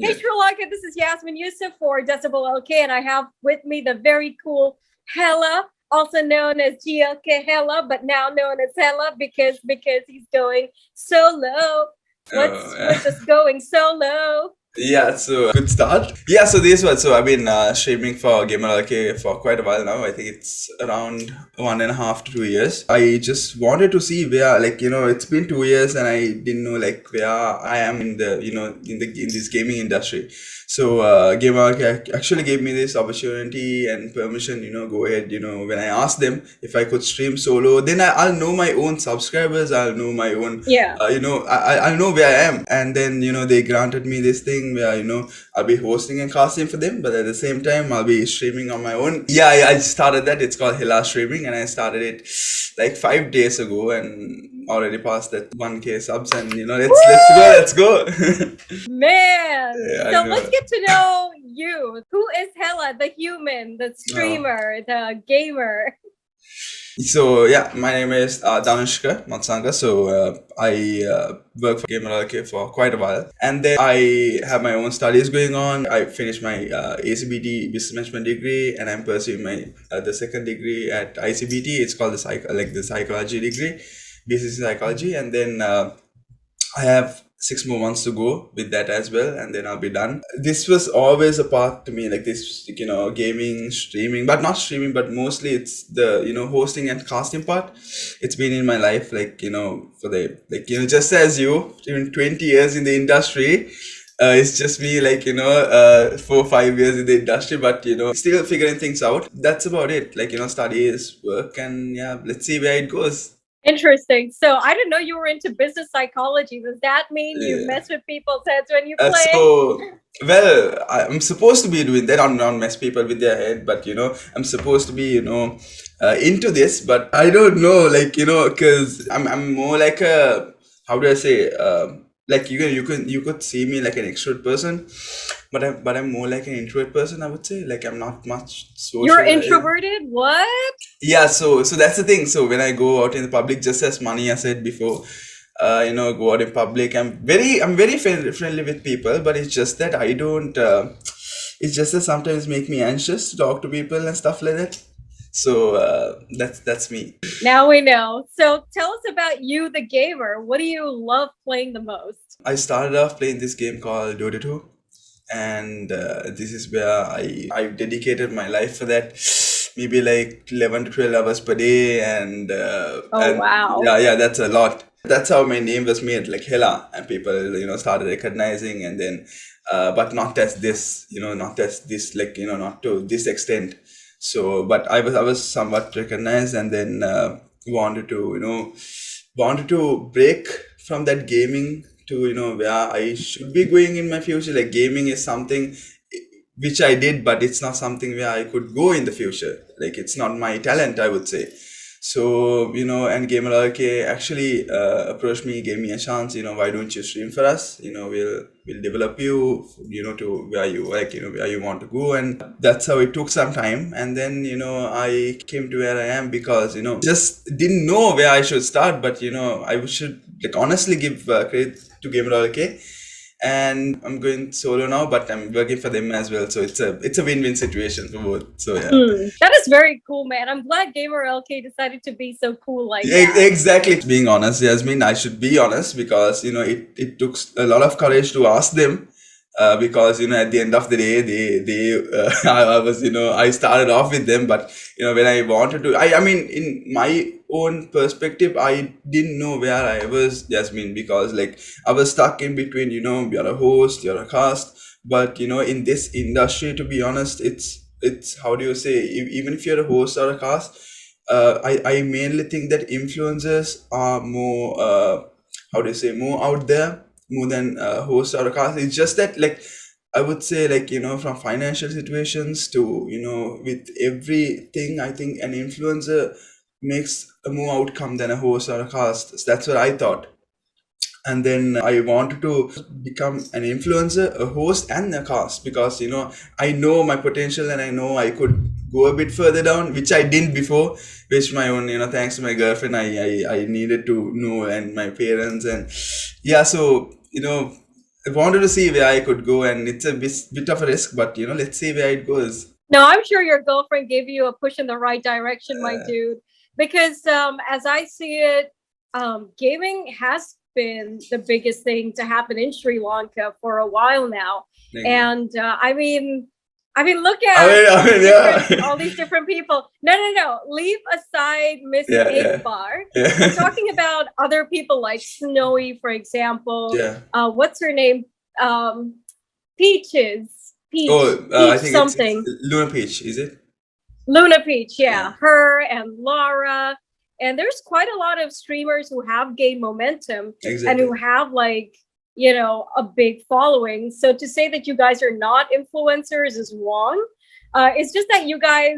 Hey, Yeah. Sri Lanka, this is Yasmin Yusuf for DecibelLK, and I have with me the very cool Hella, also known as GLK Hella, but now known as Hella because he's going solo. We're Yeah. just going solo. Yeah, so good start. Yeah, so this was so I've been streaming for DecibelLK for quite a while now. I think it's around 1.5 to 2 years. I just wanted to see where, like, it's been 2 years and I didn't know like where I am in the, in this gaming industry. So DecibelLK actually gave me this opportunity and permission. Go ahead. When I asked them if I could stream solo, then I'll know my own subscribers. I'll know my own Yeah. I'll know where I am. And then, they granted me this thing where, I'll be hosting and casting for them, but at the same time, I'll be streaming on my own. Yeah, I started that. It's called Hila Streaming, and I started it like 5 days ago and already passed that 1K subs. And, let's go. Man. Yeah, I So know. let's get to know you. Who is Hella, the human, the Oh. streamer, the gamer? So yeah, my name is Danushka Matsanga. So I work for DecibelLK for quite a while, and then I have my own studies going on. I finished my ACBT Business Management degree, and I'm pursuing my the second degree at ICBT. It's called the psychology degree, business psychology, and then I have 6 more months to go with that as well, and then I'll be done. This was always a part to me, like this, gaming, streaming, but not streaming, but mostly it's the, hosting and casting part. It's been in my life, like, for the, like, just as you, even 20 years in the industry. It's just me, like, 4 or 5 years in the industry, but, still figuring things out. That's about it. Like, studies, work, and yeah, let's see where it goes. Interesting. So I didn't know you were into business psychology. Does that mean you Yeah. mess with people's heads when you play? Well, I'm supposed to be doing that. I'm not mess people with their head, but I'm supposed to be, into this, but I don't know, like, because I'm more like a, how do I say, like you could see me like an extrovert person, but I'm more like an introvert person. I would say, like, I'm not much You're social. introverted? What? Yeah, so that's the thing. So when I go out in the public, just as Mani I said before, go out in public, I'm very friendly with people, but it's just that I don't. It's just that sometimes make me anxious to talk to people and stuff like that. So that's me. Now we know. So tell us about you, the gamer. What do you love playing the most? I started off playing this game called Dota 2, and this is where I dedicated my life for that. Maybe like 11 to 12 hours per day, and Oh, wow. yeah, that's a lot. That's how my name was made, like Hela, and people started recognizing, and then but not as this, not as this, like, not to this extent. So, but I was somewhat recognized, and then wanted to wanted to break from that gaming to where I should be going in my future. Like, gaming is something which I did, but it's not something where I could go in the future. Like, it's not my talent, I would say. So, and GamerLK actually approached me, gave me a chance. Why don't you stream for us? We'll develop you, to where you like, where you want to go, and that's how it took some time. And then, I came to where I am because just didn't know where I should start, but I should, like, honestly give credit to GamerLK, and I'm going solo now, but I'm working for them as well. So it's a win-win situation for both. So yeah. That is very cool, man. I'm glad Gamer LK decided to be so cool like Yeah, that. exactly. Being honest, Yasmin, I should be honest because it took a lot of courage to ask them. Because at the end of the day, I was, I started off with them, but when I wanted to, I mean, in my own perspective, I didn't know where I was, Jasmine, because, like, I was stuck in between. You're a host, you're a cast, but in this industry, to be honest, it's how do you say, even if you're a host or a cast, I mainly think that influencers are more, how do you say, more out there, more than hosts or a cast. It's just that, like, I would say, like, from financial situations to, with everything, I think an influencer makes a more outcome than a host or a cast. So that's what I thought. And then I wanted to become an influencer, a host, and a cast, because I know my potential, and I know I could go a bit further down, which I didn't before. Which my own, thanks to my girlfriend, I needed to know, and my parents, and yeah. So I wanted to see where I could go, and it's a bit of a risk, but let's see where it goes. No, I'm sure your girlfriend gave you a push in the right direction, my dude. Because as I see it, gaming has been the biggest thing to happen in Sri Lanka for a while now. And look at all these different people. No. Leave aside Miss Igbar. I'm talking about other people like Snowy, for example. What's her name? Peaches. Peach, I think something. It's Luna Peach, is it? Luna Peach, yeah. Her and Laura. And there's quite a lot of streamers who have gained momentum and who have a big following. So to say that you guys are not influencers is wrong. It's just that you guys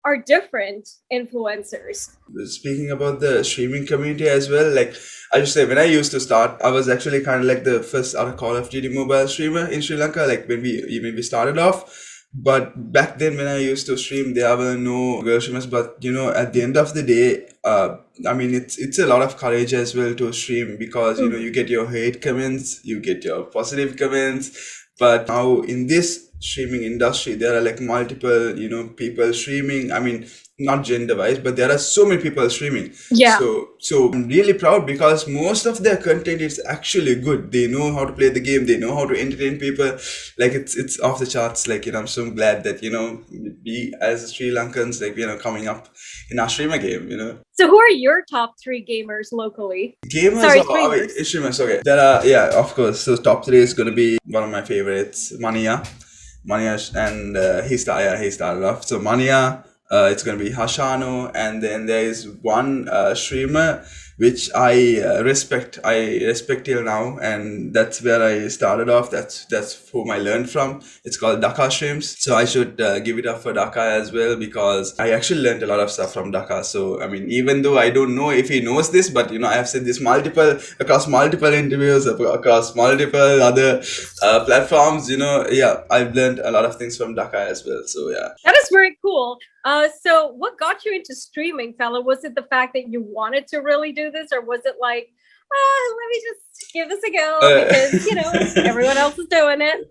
are different influencers. Speaking about the streaming community as well, like I just say, when I used to start, I was actually kind of like the first Call of Duty mobile streamer in Sri Lanka, like when we started off. But back then when I used to stream, there were no girl streamers. But at the end of the day, it's a lot of courage as well to stream, because you get your hate comments, you get your positive comments. But now in this streaming industry, there are like multiple people streaming. I mean, not gender wise, but there are so many people streaming. So I'm really proud, because most of their content is actually good. They know how to play the game, they know how to entertain people. Like it's off the charts. Like I'm so glad that we as Sri Lankans, like coming up in our streamer game. So who are your top 3 gamers locally? Streamers. Okay, there are, of course. So top 3 is gonna be one of my favorites, Mania, and he started off. So Mania. It's going to be Hashano, and then there is one streamer which I respect till now, and that's where I started off. That's whom I learned from. It's called Dhaka Streams. So I should give it up for Dhaka as well, because I actually learned a lot of stuff from Dhaka. So I mean, even though I don't know if he knows this, but I have said this across multiple interviews, across multiple other platforms. I've learned a lot of things from Dhaka as well. So yeah, that is very cool. So what got you into streaming, fella? Was it the fact that you wanted to really do this, or was it like, let me just give this a go because everyone else is doing it?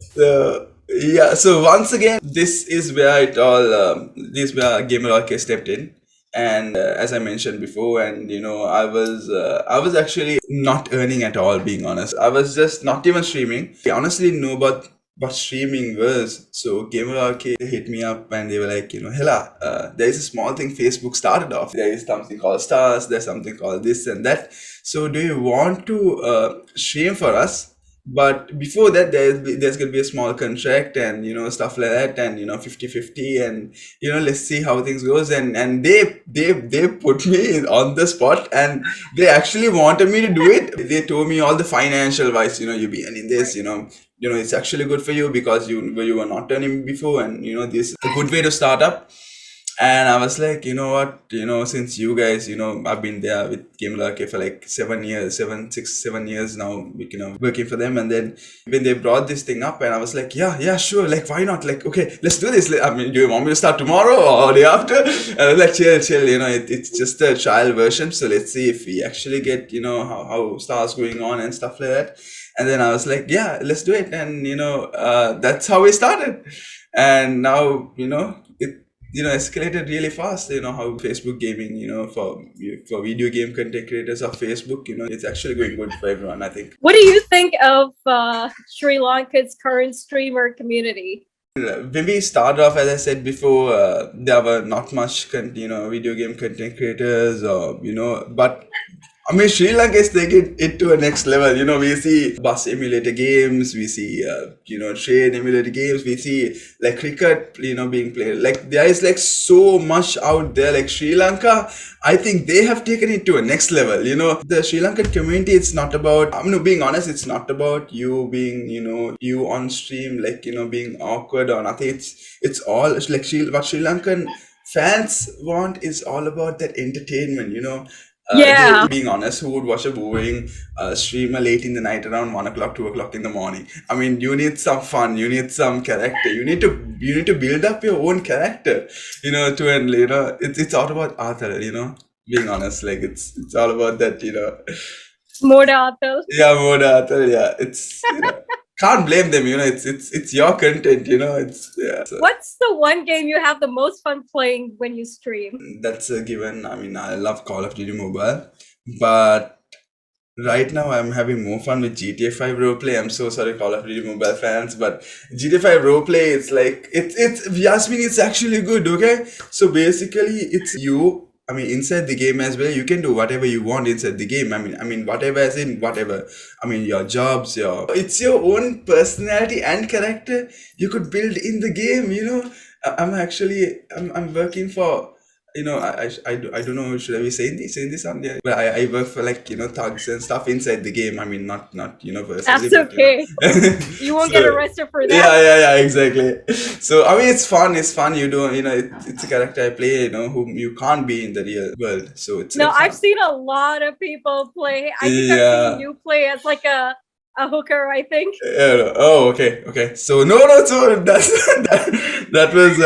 So once again, this is where DecibelLK stepped in. And as I mentioned before, and I was actually not earning at all, being honest. I was just not even streaming. I honestly know about what streaming was. So DecibelLK hit me up and they were like, Hela, there is a small thing Facebook started off. There is something called stars, there's something called this and that. So do you want to stream for us? But before that, there's going to be a small contract and stuff like that, and 50-50, and let's see how things goes. And they put me on the spot, and they actually wanted me to do it. They told me all the financial wise, you'll be earning this, it's actually good for you because you were not earning before, and this is a good way to start up. And I was like, since you guys, I've been there with DecibelLK for like 7 years now, working for them. And then when they brought this thing up, and I was like, yeah, sure. Like, why not? Like, okay, let's do this. I mean, do you want me to start tomorrow or day after? And I was like, chill. It's just a trial version. So let's see if we actually get, how stars going on and stuff like that. And then I was like, yeah, let's do it. And, that's how we started. And now, it escalated really fast. How Facebook gaming, for video game content creators of Facebook, it's actually going good for everyone, I think. What do you think of Sri Lanka's current streamer community? When we started off, as I said before, there were not much video game content creators, but I mean, Sri Lanka is taking it to a next level. We see bus emulator games, we see, train emulator games, we see like cricket, being played. Like there is like so much out there. Like Sri Lanka, I think they have taken it to a next level. The Sri Lankan community, it's not about, being honest, it's not about you being, you on stream, like, being awkward or nothing. It's all like what Sri Lankan fans want is all about that entertainment, being honest, who would watch a boring streamer late in the night around 1 o'clock, 2 o'clock in the morning? I mean, you need some fun, you need some character, you need to build up your own character, it's all about Arthur, being honest, like it's all about that, Moda Atal. Yeah, Moda Atal, yeah. It's can't blame them. It's your content. It's yeah. So What's the one game you have the most fun playing when you stream? that's a given. I mean, I love Call of Duty Mobile, but right now, I'm having more fun with GTA 5 roleplay. I'm so sorry, Call of Duty Mobile fans, but GTA 5 roleplay, it's like it's Yasmin. It's actually good. Okay, so basically, it's you. I mean, inside the game as well, you can do whatever you want inside the game. I mean, whatever as in whatever. I mean, your jobs, it's your own personality and character you could build in the game. I'm working for I don't know, should I be saying this on there, but I work for like thugs and stuff inside the game. I mean, not personally, That's but okay. You won't get so arrested for that. yeah, exactly. So I mean, it's fun. It's a character I play, whom you can't be in the real world, so it's No, like I've fun. seen a lot of people play. I think I've seen Yeah. you play as like a hooker, I think. Yeah, no. Oh, okay. So no, so that was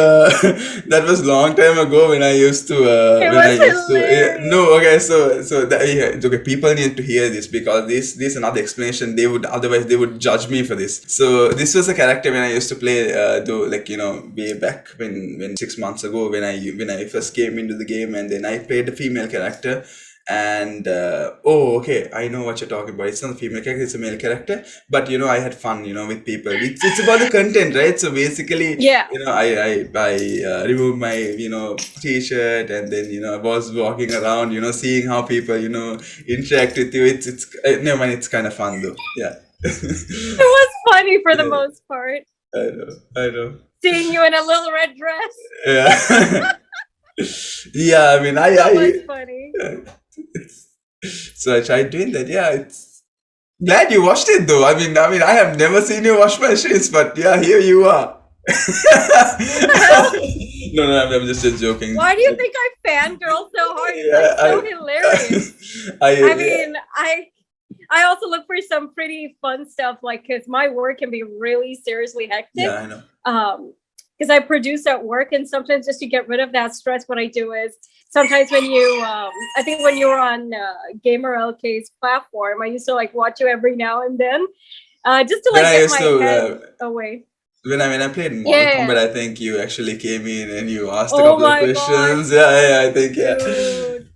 that was long time ago when I used to It when I was used to hilarious. no, okay. So that, yeah, it's okay. People need to hear this because this another explanation. They would otherwise they would judge me for this. So this was a character when I used to play though, like way back when 6 months ago when I first came into the game, and then I played a female character. And oh, okay, I know what you're talking about. It's not a female character, it's a male character. But I had fun, with people. It's about the content, right? So basically, Yeah. I removed my t-shirt, and then I was walking around, seeing how people interact with you. It's never mind. It's kind of fun though. Yeah. It was funny for the Yeah, most part. I know. Seeing you in a little red dress. Yeah. Yeah, I mean, That was funny. so I tried doing that. Yeah, it's glad you watched it though. I mean, I have never seen you watch my streams, but yeah, here you are. What the hell? No, I'm just joking. Why do you think I fangirl so hard? It's Yeah, like so hilarious. I mean, I also look for some pretty fun stuff, like because my work can be really seriously hectic. yeah, I know. Because I produce at work, and sometimes just to get rid of that stress, what I do is sometimes when you, I think when you were on DecibelLK's platform, I used to like watch you every now and then, just to When like I get used my to head away. when I played Mortal Yeah. Kombat, I think you actually came in and you asked a Oh couple of my questions. gosh, Yeah, I think dude.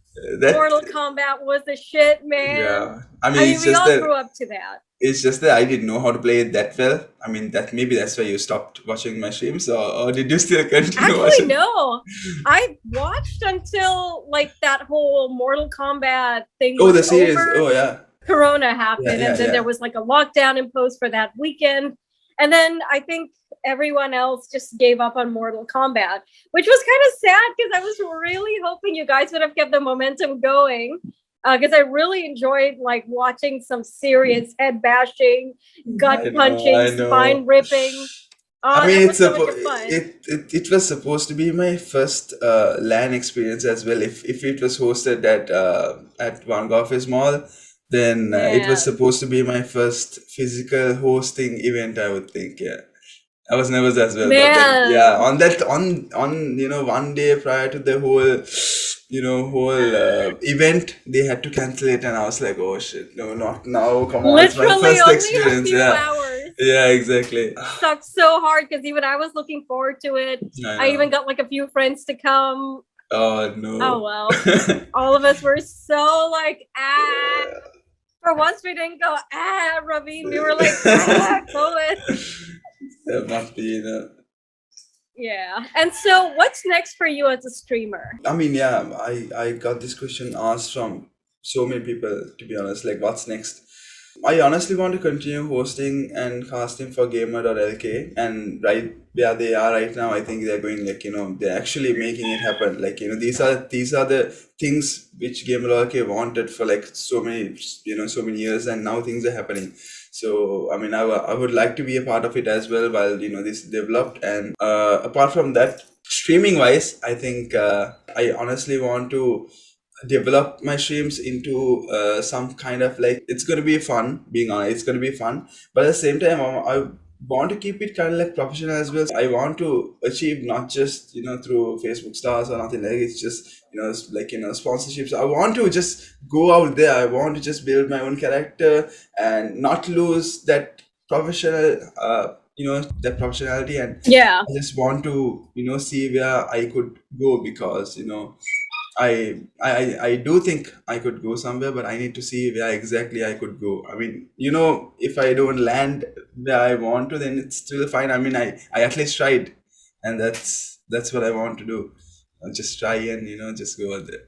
that Mortal Kombat was the shit, man. yeah. I I mean, mean, it's we just all that. grew up to that. It's just that I didn't know how to play it that well. I mean, that's why you stopped watching my streams, or did you still continue Actually, watching? no. I watched until like that whole Mortal Kombat thing Oh, the was series. over. Oh, yeah. Corona happened, and then Yeah. there was like a lockdown imposed for that weekend. And then I think everyone else just gave up on Mortal Kombat, which was kind of sad because I was really hoping you guys would have kept the momentum going. Because I really enjoyed like watching some serious head bashing, gut punching, I spine know. ripping. I Oh, mean, that was so much fun. it was supposed to be my first LAN experience as well. If it was hosted at Van Gogh Mall, then it was Man, supposed to be my first physical hosting event, I would think. Yeah. I was nervous as well, but then yeah, man. on that on one day prior to the whole event, they had to cancel it, and I was like, oh shit, no, not now! Come on, it's my Literally first only a experience. few Yeah, hours. yeah, exactly. Sucked so hard because even I was looking forward to it. I I even know. got like a few friends to come. Oh Oh no. well. All of us were so like, ah. For once we didn't go, ah, Ravi. We were like, ah, COVID. That must be Yeah. And so what's next for you as a streamer? I mean, yeah, I got this question asked from so many people, to be honest. Like, what's next? I honestly want to continue hosting and casting for Gamer.lk, and right where they are right now, I think they're going like they're actually making it happen. Like these are the things which Gamer.lk wanted for like so many years, and now things are happening. So I mean, I would like to be a part of it as well while this developed. And apart from that, streaming wise, I think I honestly want to develop my streams into some kind of like, it's going to be fun, being honest, it's going to be fun, but at the same time I want to keep it kind of like professional as well. I want to achieve not just through Facebook stars or nothing, like it's just it's like sponsorships. I want to just go out there, I want to just build my own character and not lose that professional, their professionality, and Yeah. I just want to see where I could go, because I do think I could go somewhere, but I need to see where exactly I could go. I mean, if I don't land where I want to, then it's still fine. I mean, I at least tried, and that's what I want to do. I'll just try and just go out there.